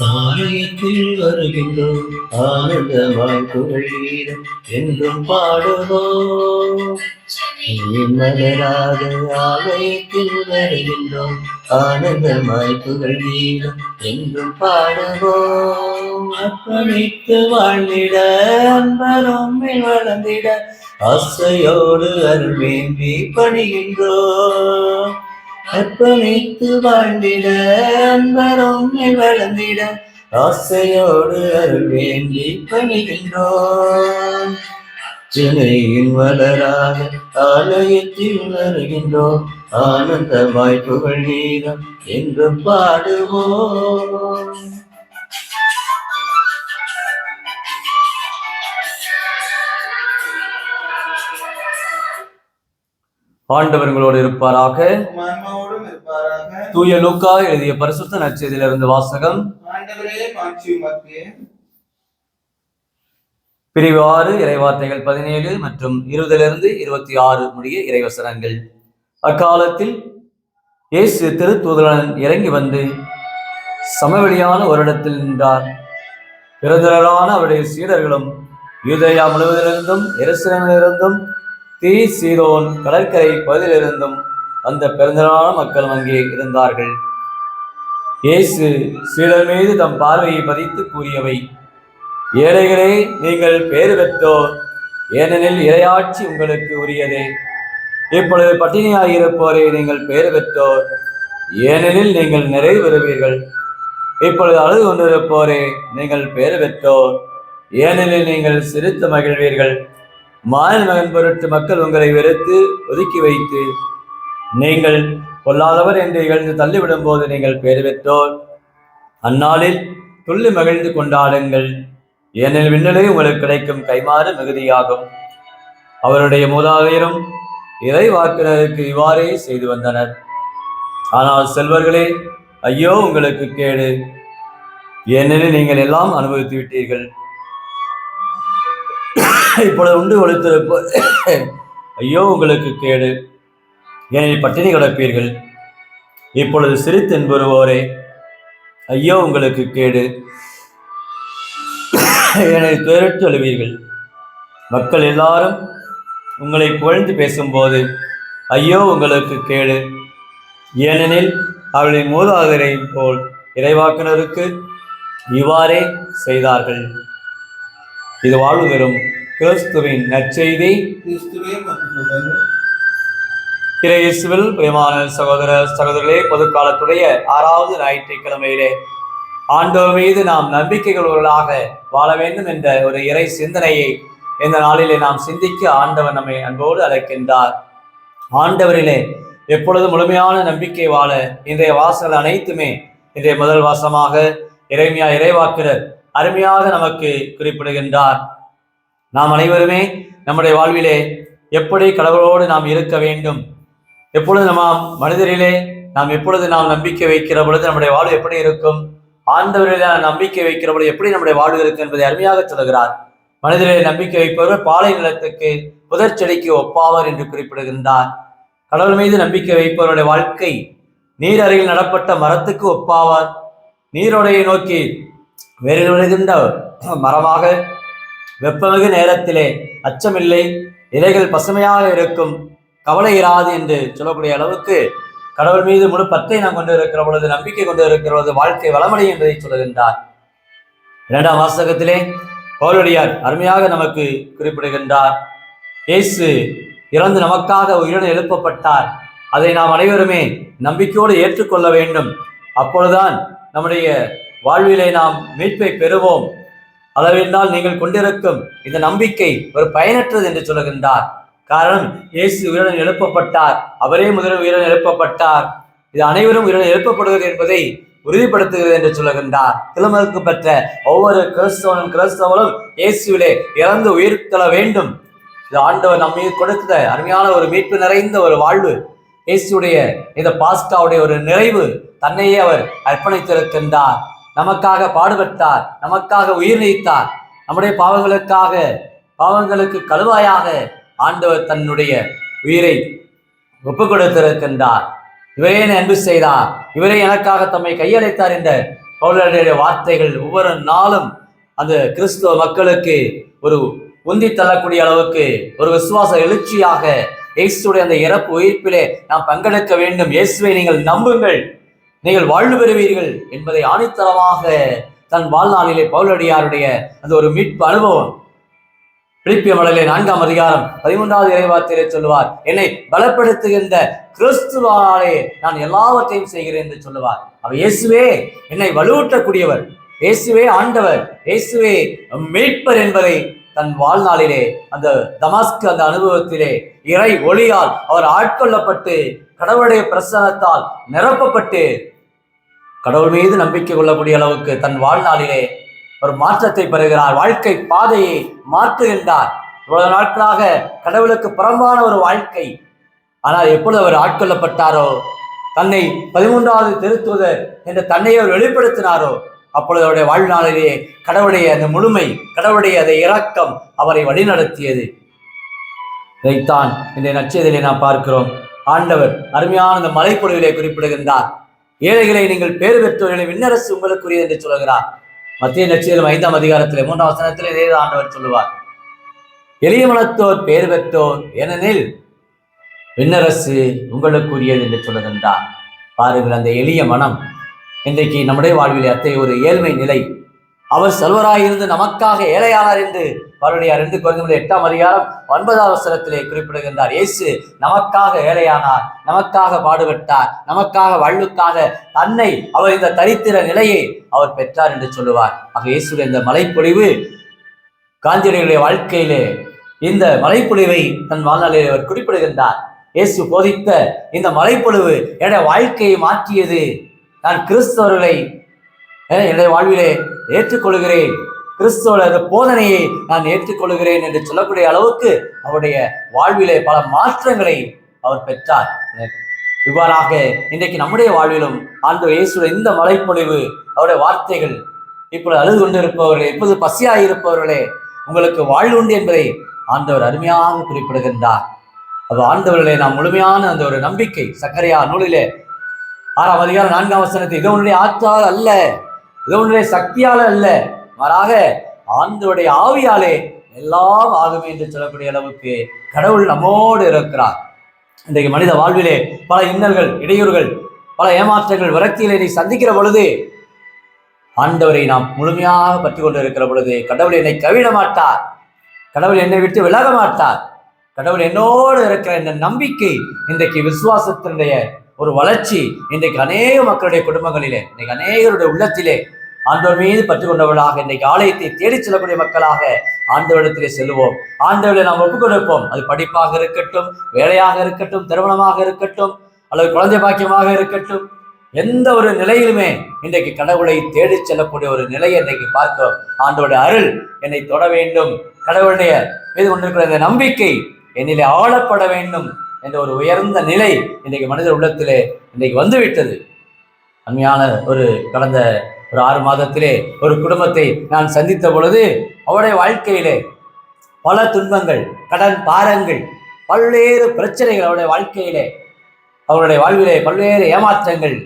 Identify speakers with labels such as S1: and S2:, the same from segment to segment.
S1: ஆலயத்தில் வருகின்றோம், ஆனந்தமாய் புகழீரம் என்றும் பாடுவோம். மலராக ஆலயத்தில் வருகின்றோம், ஆனந்தமாய் புகழீரம் என்றும் பாடுவோம். அர்ப்பணித்து வாழ்ந்திட, அன்பரும் வளர்ந்திட, ஆசையோடு அருள் வேண்டி பணிகின்றோம். அர்ப்பணித்து வாழ்ந்திட, அன்பரும் வளர்ந்திட, ஆசையோடு அருள் வேண்டி பணிகின்றோம். சிலையின் வளராக ஆலயத்தில் வருகின்றோம், ஆனந்தமாய் புகழீரம் என்று பாடுவோம்.
S2: ஆண்டவர்களோடு இருப்பாராக. தூய லூக்கா எழுதிய பரிசுத்த நற்செய்தியிலிருந்து வாசகம். பிரிவு 6 இறைவார்த்தைகள் 17 மற்றும் 20 to 26 முடிய இறைவசனங்கள். அக்காலத்தில் இயேசு திருத்தூதருடன் இறங்கி வந்து சமவெளியான ஒரு இடத்தில் நின்றார். பிறந்தரான அவருடைய சீடர்களும் யூதேயா முழுவதிலிருந்தும் எருசலேமிலிருந்தும் தீர் சீதோன் கடற்கரை பகுதியிலிருந்தும் அந்த பிறந்தரான மக்கள் அங்கே இருந்தார்கள். இயேசு சீடர் மீது தம் பார்வையை பதித்து கூறியவை: ஏழைகளே, நீங்கள் பேறு பெற்றோர், ஏனெனில் இறையாட்சி உங்களுக்கு உரியதே. இப்பொழுது பட்டினியாயிருப்போரே, நீங்கள் பேறு பெற்றோர், ஏனெனில் நீங்கள் நிறைவு பெறுவீர்கள். இப்பொழுது அழுது கொண்டிருப்போரே, நீங்கள் பேறு பெற்றோர், ஏனெனில் நீங்கள் சிரித்து மகிழ்வீர்கள். மானிட மகன் பொருட்டு மக்கள் உங்களை வெறுத்து ஒதுக்கி வைத்து நீங்கள் கொல்லாதவர் என்று இகழ்ந்து தள்ளிவிடும் போது நீங்கள் பேறு பெற்றோர். அந்நாளில் துள்ளி மகிழ்ந்து கொண்டாடுங்கள், ஏனெனில் விண்ணிலே உங்களுக்கு கிடைக்கும் கைமாறு மிகுதியாகும். அவருடைய மூதாதையரும் இறைவாக்கினருக்கு இவ்வாறே செய்து வந்தனர். ஆனால் செல்வர்களே, ஐயோ உங்களுக்கு கேடு, ஏனெனில் நீங்கள் எல்லாம் அனுபவித்து விட்டீர்கள். இப்பொழுது உண்டு ஒழித்திருப்ப ஐயோ உங்களுக்கு கேடு, ஏனெனில் பட்டினி கிடப்பீர்கள். இப்பொழுது சிரித்து என்பருவோரே, ஐயோ உங்களுக்கு கேடு, ஏனெனில் துயரற்று அழுவீர்கள். மக்கள் எல்லாரும் உங்களை புகழ்ந்து பேசும்போது ஐயோ உங்களுக்கு கேடு, ஏனெனில் அவர்களின் மூதாதையரை போல் இறைவாக்கினருக்கு இவ்வாறே செய்தார்கள். இது வாழ்வு தரும் கிறிஸ்துவின் நற்செய்தி. இயேசுவில் பிரியமான சகோதர சகோதரர்களே, பொதுக்காலத்துடைய 6வது ஞாயிற்றுக்கிழமையிலே ஆண்டவர் மீது நாம் நம்பிக்கைகளோடாக வாழ வேண்டும் என்ற ஒரு இறை சிந்தனையை இந்த நாளிலே நாம் சிந்திக்க ஆண்டவர் நம்மை அன்போடு அழைக்கின்றார். ஆண்டவரிலே எப்பொழுது முழுமையான நம்பிக்கை வாழ இன்றைய வாசல் அனைத்துமே இன்றைய முதல் வாசமாக இறைமையா இறைவாக்கினர் அருமையாக நமக்கு குறிப்பிடுகின்றார். நாம் அனைவருமே நம்முடைய வாழ்விலே எப்படி கடவுளோடு நாம் இருக்க வேண்டும், எப்பொழுது நம்ம மனிதரிலே நாம் எப்பொழுது நாம் நம்பிக்கை வைக்கிற பொழுது நம்முடைய வாழ்வு எப்படி இருக்கும், ஆண்டவரிலே நம்பிக்கை வைக்கிற பொழுது எப்படி நம்முடைய வாழ்வு இருக்கும் என்பதை அருமையாக சொல்கிறார். மனிதரிலே நம்பிக்கை வைப்பவர் பாலை நிலத்துக்கு புதர் செடிக்கு ஒப்பாவர் என்று குறிப்பிடுகின்றார். கடவுள் மீது நம்பிக்கை வைப்பவருடைய வாழ்க்கை நீர் அருகில் நடப்பட்ட மரத்துக்கு ஒப்பாவார். நீரோடையை நோக்கி வேறு விழுகின்ற மரமாக, வெப்பமிகு நேரத்திலே அச்சமில்லை, இலைகள் பசுமையாக இருக்கும், கவலை இராது என்று சொல்லக்கூடிய அளவுக்கு கடவுள் மீது முழு பற்றை நாம் கொண்டு இருக்கிற பொழுது, நம்பிக்கை கொண்டு இருக்கிற பொழுது வாழ்க்கை வளமடையும் என்பதை சொல்லுகின்றார். 2ஆம் வாசகத்திலே பவுலடியார் அருமையாக நமக்கு குறிப்பிடுகின்றார். இயேசு இறந்து நமக்காக உயிருடன் எழுப்பப்பட்டார். அதை நாம் அனைவருமே நம்பிக்கையோடு ஏற்றுக்கொள்ள வேண்டும். அப்பொழுதுதான் நம்முடைய வாழ்விலே நாம் மீட்பை பெறுவோம். அளவென்றால் நீங்கள் கொண்டிருக்கும் இந்த நம்பிக்கை ஒரு பயனற்றது என்று சொல்லுகின்றார். காரணம், இயேசு உயிருடன் எழுப்பப்பட்டார், அவரே முதலில் உயிருடன் எழுப்பப்பட்டார். இது அனைவரும் உயிருடன் எழுப்பப்படுவது என்பதை உறுதிப்படுத்துகிறது என்று சொல்லுகின்றார். திருமணத்துக்கு பெற்ற ஒவ்வொரு கிறிஸ்தவனும் இயேசுவிலே இறந்து உயிர்த்தெழ வேண்டும். இது ஆண்டவர் நம்ம மீது கொடுத்த அருமையான ஒரு மீட்பு நிறைந்த ஒரு வாழ்வு. இயேசுடைய இந்த பாஸ்காவுடைய ஒரு நிறைவு, தன்னையே அவர் அர்ப்பணித்திருக்கின்றார். நமக்காக பாடுபட்டார், நமக்காக உயிர் நீத்தார். நம்முடைய பாவங்களுக்கு கழுவாயாக ஆண்டவர் தன்னுடைய உயிரை ஒப்பு கொடுத்திருக்கின்றார். இவரே என்னை அன்பு செய்தார், இவரே எனக்காக தம்மை கையளித்தார் என்ற பவுலுடைய வார்த்தைகள் ஒவ்வொரு நாளும் அந்த கிறிஸ்துவ மக்களுக்கு ஒரு உந்தி தள்ளக்கூடிய அளவுக்கு ஒரு விசுவாச எழுச்சியாக இயேசுடைய அந்த இறப்பு உயிர்ப்பிலே நாம் பங்கெடுக்க வேண்டும், இயேசுவை நீங்கள் நம்புங்கள், நீங்கள் வாழ்வு பெறுவீர்கள் என்பதை ஆணித்தரமாக தன் வாழ்நாளிலே பவுலடியாருடைய அந்த ஒரு மீட்பு அனுபவம். பிலிப்பிய மடலிலே 4ஆம் அதிகாரம் 13வது இறைவார்த்தையிலே சொல்லுவார், என்னை பலப்படுத்துகின்ற கிறிஸ்துவாலே நான் எல்லாவற்றையும் செய்கிறேன் என்று சொல்லுவார். அவர் இயேசுவே என்னை வலுவூட்டக்கூடியவர், இயேசுவே ஆண்டவர், இயேசுவே மீட்பர் என்பதை தன் வாழ்நாளிலே அந்த தமாஸ்கு அந்த அனுபவத்திலே இறை ஒளியால் அவர் ஆட்கொள்ளப்பட்டு கடவுளுடைய பிரசன்னத்தால் நிரப்பப்பட்டு கடவுள் மீது நம்பிக்கை கொள்ளக்கூடிய அளவுக்கு தன் வாழ்நாளிலே ஒரு மாற்றத்தை பெறுகிறார். வாழ்க்கை பாதையை மாற்றுகின்றார். இவ்வளவு நாட்களாக கடவுளுக்கு புறம்பான ஒரு வாழ்க்கை. ஆனால் எப்பொழுது அவர் ஆட்கொள்ளப்பட்டாரோ, தன்னை 13வது திருத்தூதர் என்று தன்னை அவர் வெளிப்படுத்தினாரோ, அப்பொழுது அவருடைய வாழ்நாளிலே கடவுளுடைய அந்த முழுமை, கடவுளுடைய அந்த இரக்கம் அவரை வழிநடத்தியது. இதைத்தான் இந்த நற்செய்தியிலே நாம் பார்க்கிறோம். ஆண்டவர் அருமையான இந்த மலைப்பொழிவிலே குறிப்பிடுகின்றார், ஏழைகளை நீங்கள் பேறு பெற்றோர்களை விண்ணரசு உங்களுக்குரியது என்று சொல்கிறார். மத்திய நற்செய்தியிலும் 5ஆம் அதிகாரத்திலே 3ஆம் வசனத்திலே இதே ஆண்டவர் சொல்லுவார், எளிய மனத்தோர் பேறு பெற்றோர், ஏனெனில் விண்ணரசு உங்களுக்குரியது என்று சொல்லுகின்றார். பாருங்கள், அந்த எளிய மனம் இன்றைக்கு நம்முடைய வாழ்வில் அத்தகைய ஒரு ஏழ்மை நிலை. அவர் செல்வராயிருந்து நமக்காக ஏழையானார் என்று அவருடைய 2 கொரிந்தியர் 8ஆம் அதிகாரம் 9வது வசனத்திலே குறிப்பிடுகின்றார். இயேசு நமக்காக ஏழையானார், நமக்காக பாடுபட்டார், நமக்காக வாழ்வுக்காக தன்னை அவர் இந்த தரித்திர நிலையை அவர் பெற்றார் என்று சொல்லுவார். ஆக இயேசுடைய இந்த மலைப்பொழிவு காந்தியடிகளுடைய வாழ்க்கையிலே இந்த மலைப்பொழிவை தன் வாழ்நாளில் அவர் குறிப்பிடுகின்றார். இயேசு போதித்த இந்த மலைப்பொழிவு என்னுடைய வாழ்க்கையை மாற்றியது. நான் கிறிஸ்தவர்களை என்னுடைய வாழ்விலே ஏற்றுக்கொள்கிறேன், கிறிஸ்தவ போதனையை நான் ஏற்றுக்கொள்கிறேன் என்று சொல்லக்கூடிய அளவுக்கு அவருடைய வாழ்விலே பல மாற்றங்களை அவர் பெற்றார். இவ்வாறாக இன்றைக்கு நம்முடைய வாழ்விலும் ஆண்டவர் இயேசுடைய இந்த மலைப்பொழிவு, அவருடைய வார்த்தைகள், இப்பொழுது அழுது கொண்டிருப்பவர்களே, இப்போது பசியாக இருப்பவர்களே, உங்களுக்கு வாழ்வு உண்டு என்பதை ஆண்டவர் அருமையாக குறிப்பிடுகின்றார். அது ஆண்டவர்களே நாம் முழுமையான அந்த ஒரு நம்பிக்கை. சக்கரையா நூலிலே 6ஆம் அதிகாரம் 4ஆம் வசனத்தை, இது உன்னுடைய ஆற்றால் அல்ல, இது உன்னுடைய சக்தியால அல்ல, மாறாக ஆண்டவருடைய ஆவியாலே எல்லாம் ஆகுமே என்று சொல்லக்கூடிய அளவுக்கு கடவுள் நம்மோடு இருக்கிறார். இன்றைக்கு மனித வாழ்விலே பல இன்னல்கள், இடையூறுகள், பல ஏமாற்றங்கள், விரக்திகளை நீ சந்திக்கிற பொழுது, ஆண்டவரை நாம் முழுமையாக பற்றி கொண்டு இருக்கிற பொழுது, கடவுள் என்னை கைவிட மாட்டார், கடவுள் என்னை விட்டு விலக மாட்டார், கடவுள் என்னோடு இருக்கிற இந்த நம்பிக்கை, இன்றைக்கு விசுவாசத்தினுடைய ஒரு வளர்ச்சி இன்றைக்கு அநேக மக்களுடைய குடும்பங்களிலே, இன்றைக்கு அநேகருடைய உள்ளத்திலே ஆண்டவர் மீது பற்றி கொண்டவர்களாக இன்றைக்கு ஆலயத்தை தேடி செல்லக்கூடிய மக்களாக ஆண்டவரிடத்திலே செல்லுவோம். ஆண்டவரை நாம் ஒப்புக் கொடுப்போம். அது படிப்பாக இருக்கட்டும், வேலையாக இருக்கட்டும், திருமணமாக இருக்கட்டும், அல்லது குழந்தை பாக்கியமாக இருக்கட்டும், எந்த ஒரு நிலையிலுமே இன்றைக்கு கடவுளை தேடி செல்லக்கூடிய ஒரு நிலையை இன்றைக்கு பார்க்கிறோம். ஆண்டவருடைய அருள் என்னை தொட வேண்டும், கடவுளுடைய மீது கொண்டிருக்கிற இந்த நம்பிக்கை என்னிலே ஆளப்பட வேண்டும் என்ற ஒரு உயர்ந்த நிலை இன்றைக்கு மனிதர் உள்ளத்திலே இன்றைக்கு வந்துவிட்டது. அருமையான ஒரு கடந்த ஒரு 6 மாதத்திலே ஒரு குடும்பத்தை நான் சந்தித்த பொழுது, அவருடைய வாழ்க்கையிலே பல துன்பங்கள், கடன் பாரங்கள், பல்வேறு பிரச்சனைகள், அவருடைய வாழ்க்கையிலே, அவருடைய வாழ்விலே பல்வேறு ஏமாற்றங்கள்,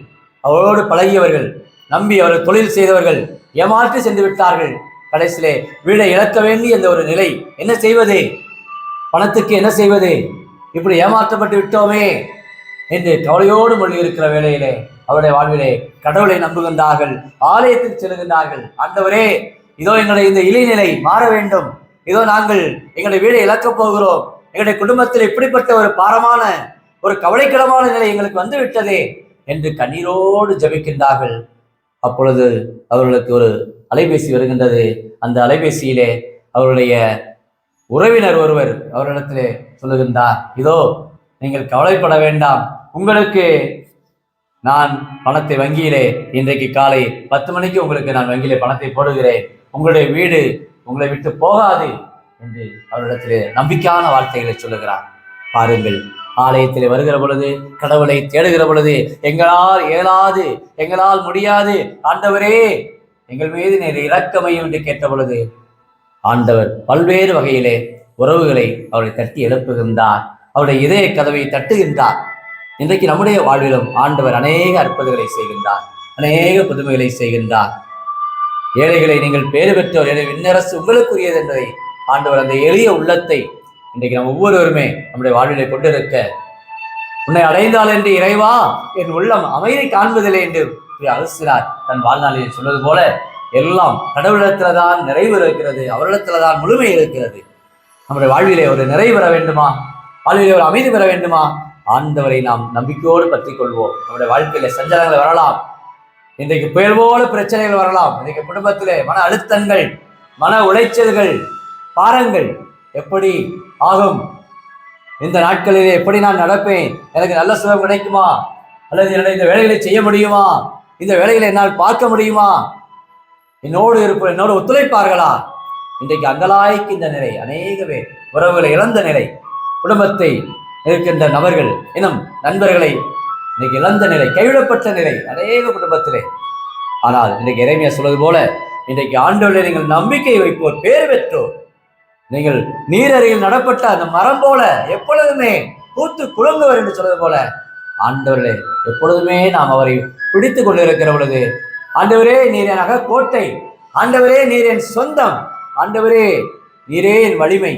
S2: அவரோடு பழகியவர்கள், நம்பி அவர்கள் தொழில் செய்தவர்கள் ஏமாற்றி சென்று விட்டார்கள். கடைசியிலே வீடை இழக்க வேண்டிய இந்த ஒரு நிலை. என்ன செய்வது, பணத்துக்கு என்ன செய்வது, இப்படி ஏமாற்றப்பட்டு விட்டோமே என்று கவலையோடு மொழி இருக்கிற வேளையிலே அவருடைய வாழ்விலே கடவுளை நம்புகின்றார்கள், ஆலயத்தில் செல்கின்றார்கள். ஆண்டவரே, இதோ எங்களுடைய இந்த இழிநிலை மாற வேண்டும், இதோ நாங்கள் எங்களுடைய வீடை இழக்கப் போகிறோம், எங்களுடைய குடும்பத்தில் இப்படிப்பட்ட ஒரு பாரமான ஒரு கவலைக்கிடமான நிலை எங்களுக்கு வந்து விட்டதே என்று கண்ணீரோடு ஜெபிக்கின்றார்கள். அப்பொழுது அவர்களுக்கு ஒரு அலைபேசி வருகின்றது. அந்த அலைபேசியிலே அவருடைய உறவினர் ஒருவர் அவரிடத்திலே சொல்லுகின்றார், இதோ நீங்கள் கவலைப்பட வேண்டாம், உங்களுக்கு நான் பணத்தை வங்கியிலே இன்றைக்கு காலை 10 மணிக்கு உங்களுக்கு நான் வங்கியிலே பணத்தை போடுகிறேன், உங்களுடைய வீடு உங்களை விட்டு போகாது என்று அவரிடத்திலே நம்பிக்கையான வார்த்தைகளை சொல்லுகிறார். பாருங்கள், ஆலயத்திலே வருகிற பொழுது, கடவுளை தேடுகிற பொழுது, எங்களால் இயலாது, எங்களால் முடியாது, ஆண்டவரே எங்கள் மீது நீர் இரக்கமையும் என்று கேட்ட பொழுது ஆண்டவர் பல்வேறு வகையிலே உறவுகளை அவரை தட்டி எழுப்புகின்றார், அவருடைய இதய கதவை தட்டுகின்றார். இன்றைக்கு நம்முடைய வாழ்விலும் ஆண்டவர் அநேக அற்புதங்களை செய்கின்றார். அநேக புதுமைகளை செய்கின்றார். ஏழைகளை நீங்கள் பேறு பெற்றோர், எனவே விண்ணரசு உங்களுக்குரியது என்பதை ஆண்டவர் அந்த எளிய உள்ளத்தை இன்றைக்கு நம்ம ஒவ்வொருவருமே நம்முடைய வாழ்விலை கொண்டிருக்க, உன்னை அடைந்தால் என்று இறைவா என் உள்ளம் அமைதி காண்பதில்லை என்று அலசினார் தன் வாழ்நாளில் சொன்னது போல, எல்லாம் கடவுளிடத்துலதான் நிறைவு இருக்கிறது, அவரிடத்துலதான் முழுமை இருக்கிறது. நம்முடைய வாழ்விலே ஒரு நிறைவு பெற வேண்டுமா, வாழ்விலே ஒரு அமைதி பெற வேண்டுமா, ஆண்டவரை நாம் நம்பிக்கையோடு பற்றி கொள்வோம். நம்முடைய வாழ்க்கையில சஞ்சலங்கள் வரலாம், இன்றைக்கு புயல் போல பிரச்சனைகள் வரலாம், இன்றைக்கு குடும்பத்திலே மன அழுத்தங்கள், மன உளைச்சல்கள், பாரங்கள் எப்படி ஆகும், இந்த நாட்களிலே எப்படி நான் நடப்பேன், எனக்கு நல்ல சுகம் கிடைக்குமா, அல்லது என்னுடைய இந்த வேலைகளை செய்ய முடியுமா, இந்த வேலைகளை என்னால் பார்க்க முடியுமா, என்னோடு ஒத்துழைப்பார்களா, இன்றைக்கு அங்கலாய்க்கு இந்த நிலை, அநேக பேர் உறவுகளை இழந்த நிலை, குடும்பத்தை இருக்கின்ற நபர்கள் இன்னும் நண்பர்களை இன்னைக்கு இழந்த நிலை, கைவிடப்பட்ட நிலை அநேக குடும்பத்திலே. ஆனால் இன்றைக்கு எரேமியா சொல்வது போல, இன்றைக்கு ஆண்டவரை நீங்கள் நம்பிக்கை வைப்போர் பேர் பெற்றோர். நீங்கள் நீரருகில் நடப்பட்ட அந்த மரம் போல எப்பொழுதுமே பூத்து குலுங்குவர் என்று சொல்வது போல, ஆண்டவர்களே எப்பொழுதுமே நாம் அவரை பிடித்து கொண்டிருக்கிற பொழுது, ஆண்டவரே நீர் என் அகக்கோட்டை, ஆண்டவரே நீர் என் சொந்தம், ஆண்டவரே நீரே என் வலிமை.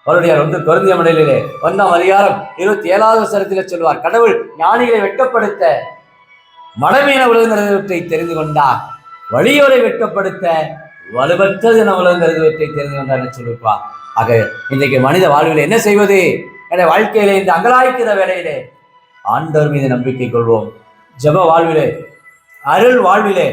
S2: அவருடைய 1 கொரிந்தியர் மடலிலே 1ஆம் அதிகாரம் 27வது வசனத்திலே சொல்வார், கடவுள் ஞானிகளை வெட்கப்படுத்த மடமீன உலகத்தை தெரிந்து கொண்டார், வலியோரை வெட்கப்படுத்த வலுவற்றது என உலகத்தை தெரிந்து கொண்டார் என்று சொல்லிருப்பார். ஆக இன்றைக்கு மனித வாழ்வில் என்ன செய்வது, என வாழ்க்கையிலே இந்த அங்கலாய்க்கிற வேலையிலே ஆண்டவர் மீது நம்பிக்கை கொள்வோம். ஜெப வாழ்விலே, அருள் வாழ்விலே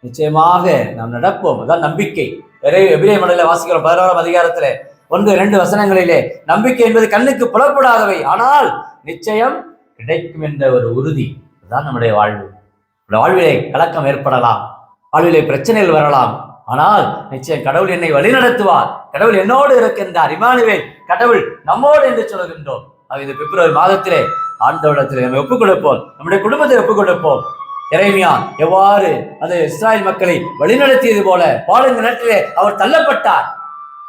S2: நிச்சயமாக நாம் நடப்போம். அதான் நம்பிக்கை. எபிரேய மடலில் வாசிக்கிறோம் 16ஆம் அதிகாரத்திலே 1-2 வசனங்களிலே, நம்பிக்கை என்பது கண்ணுக்கு புலப்படாதவை, ஆனால் நிச்சயம் கிடைக்கும் என்ற ஒரு உறுதி. அதுதான் நம்முடைய வாழ்வு. வாழ்விலே கலக்கம் ஏற்படலாம், வாழ்விலே பிரச்சனைகள் வரலாம், ஆனால் நிச்சயம் கடவுள் என்னை வழிநடத்துவார், கடவுள் என்னோடு இருக்கின்றார், இம்மானுவேல், கடவுள் நம்மோடு என்று சொல்கின்றோம். இந்த பிப்ரவரி மாதத்திலே ஆண்டவரிடத்திலே நம்ம ஒப்புக் கொடுப்போம், நம்முடைய குடும்பத்தை ஒப்புக் கொடுப்போம். எரேமியா எவ்வாறு அந்த இஸ்ராயல் மக்களை வழிநடத்தியது போல பாலுங்க நேரத்திலே அவர் தள்ளப்பட்டார்,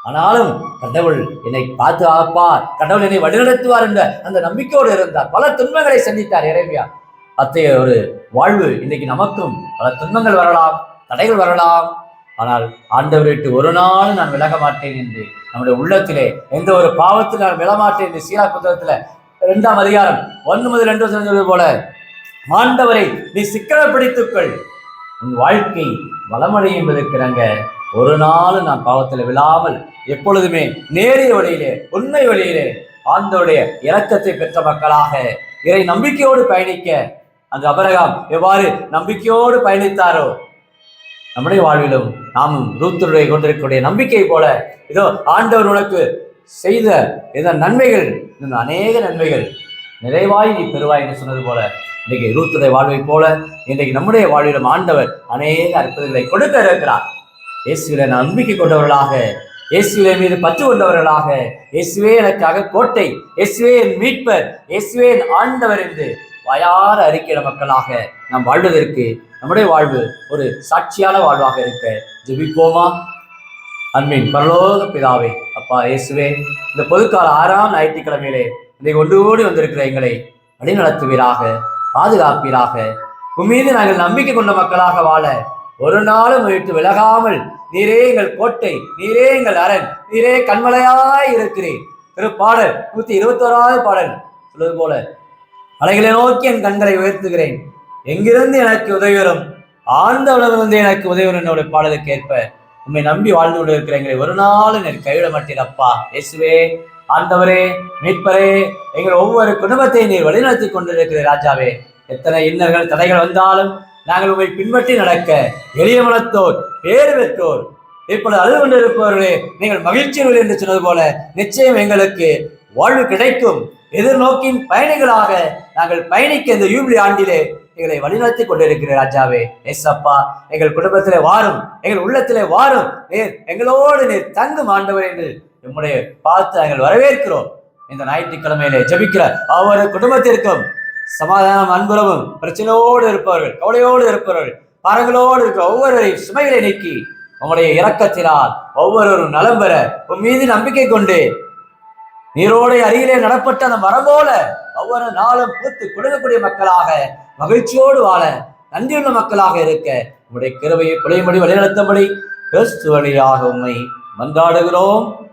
S2: ஆனாலும் கடவுள் என்னை பாதுகாப்பார், கடவுள் என்னை வழிநடத்துவார் என்ற அந்த நம்பிக்கையோடு இருந்தார். பல துன்பங்களை சந்தித்தார் எரேமியா. அத்தகைய ஒரு வாழ்வு இன்றைக்கு நமக்கும் பல துன்பங்கள் வரலாம், தடைகள் வரலாம், ஆனால் ஆண்டவரை விட்டு ஒரு நாள் நான் விலக மாட்டேன் என்று நம்முடைய உள்ளத்திலே எந்த ஒரு பாவத்தில் நான் விழமாட்டேன் என்று சீரா புத்தகத்துல 2ஆம் அதிகாரம் 1-2 சொல்வது போல, ஆண்டவரை நீ சிக்கன பிடித்துக்கள், உன் வாழ்க்கை வளமடை என்பதற்கிறாங்க. ஒரு நாள் நான் பாவத்தில் விழாமல் எப்பொழுதுமே நேரிய வழியிலே, உண்மை வழியிலே ஆண்டவருடைய இரக்கத்தை பெற்ற மக்களாக இறை நம்பிக்கையோடு பயணிக்க, அந்த ஆபிரகாம் எவ்வாறு நம்பிக்கையோடு பயணித்தாரோ, நம்முடைய வாழ்விலும் நாமும் ரூத்துடைய கொண்டிருக்கக்கூடிய நம்பிக்கை போல, இதோ ஆண்டவர் உனக்கு செய்த இதன் நன்மைகள், அநேக நன்மைகள் நிறைவாய் நீ பெறுவாய் என்று சொன்னது போல, இன்றைக்கு ரூத்துடைய வாழ்வை போல இன்றைக்கு நம்முடைய வாழ்விலும் ஆண்டவர் அநேக அற்புதங்களை கொடுக்க இருக்கிறார். இயேசுவிலே நம்பிக்கை கொண்டவர்களாக, இயேசுவிலே மீது பற்று கொண்டவர்களாக, இயேசுவே எனக்காக கோட்டை, இயேசுவே என் மீட்பர், இயேசுவே என் ஆண்டவர் என்று வாயார அறிக்கிற மக்களாக நாம் வாழ்வதற்கு, நம்முடைய வாழ்வு ஒரு சாட்சியான வாழ்வாக இருக்க ஜெபிப்போமா? அன்பின் பரலோக பிதாவே, அப்பா இயேசுவே, இந்த பொதுக்கால 6ஆம் ஞாயிற்றுக்கிழமையிலே இன்றைக்கு ஒன்றுகூடி வந்திருக்கிற எங்களை வழிநடத்துவீராக, பாதுகாப்பீராக. உம்மீது நாங்கள் நம்பிக்கை கொண்ட மக்களாக வாழ ஒரு நாளும் விட்டு விலகாமல், நீரே எங்கள் கோட்டை, நீரே எங்கள் அரண், நீரே கண்மலையாய் இருக்கிறேன். திருப்பாடல் 121வது பாடல் சொல்வது போல, அலைகளை நோக்கி என் கண்களை உயர்த்துகிறேன், எங்கிருந்து எனக்கு உதவி வரும், ஆழ்ந்த உலகிலிருந்து எனக்கு உதவி வரும் என்னுடைய பாடலுக்கு ஏற்ப உண்மை நம்பி வாழ்ந்து கொண்டு இருக்கிற எங்களை ஒரு நாளும் எனக்கு கைவிட மாட்டீர் அப்பா. இயேசுவே, ஆண்டவரே, மீட்பரே, எங்கள் ஒவ்வொரு குடும்பத்தை நீர் வழிநடத்தி கொண்டிருக்கிற ராஜாவே, எத்தனை இன்னல்கள் தடைகள் வந்தாலும் நாங்கள் உண்மை பின்பற்றி நடக்க எளிய மனத்தோர், பேறு பெற்றோர், இப்பொழுது அழுது கொண்டிருப்பவர்களே நீங்கள் மகிழ்ச்சிகள் என்று சொன்னது போல நிச்சயம் எங்களுக்கு வாழ்வு கிடைக்கும். எதிர்நோக்கின் பயணிகளாக நாங்கள் பயணிக்க இந்த யூபிலி ஆண்டிலே எங்களை வழிநடத்தி கொண்டிருக்கிற ராஜாவே, ஏசப்பா, எங்கள் குடும்பத்திலே வாரும், எங்கள் உள்ளத்திலே வாரும், நீர் எங்களோடு நீர் தங்கும் ஆண்டவர் என்று நம்முடைய பார்த்து நாங்கள் வரவேற்கிறோம். இந்த ஞாயிற்றுக்கிழமையிலே ஜெபிக்கிற ஒவ்வொரு குடும்பத்திற்கும் சமாதானம், அன்புறவும், பிரச்சனையோடு இருப்பவர்கள், கவலையோடு இருப்பவர்கள், பாரங்களோடு இருக்கிற ஒவ்வொருவரையும் சுமைகளை நீக்கி உங்களுடைய இரக்கத்தினால் ஒவ்வொருவரும் நலம் பெற உன் மீது நம்பிக்கை கொண்டு நீரோடைய அருகிலே நடப்பட்ட அந்த மரம் போல ஒவ்வொரு நாளும் பூத்து கொடுக்கக்கூடிய மக்களாக மகிழ்ச்சியோடு வாழ நன்றியுள்ள மக்களாக இருக்க உங்களுடைய கிருபையை பிழையும்படி வழிநடத்தும்படி கிறிஸ்து வழியாக உம்மை மன்றாடுகிறோம்.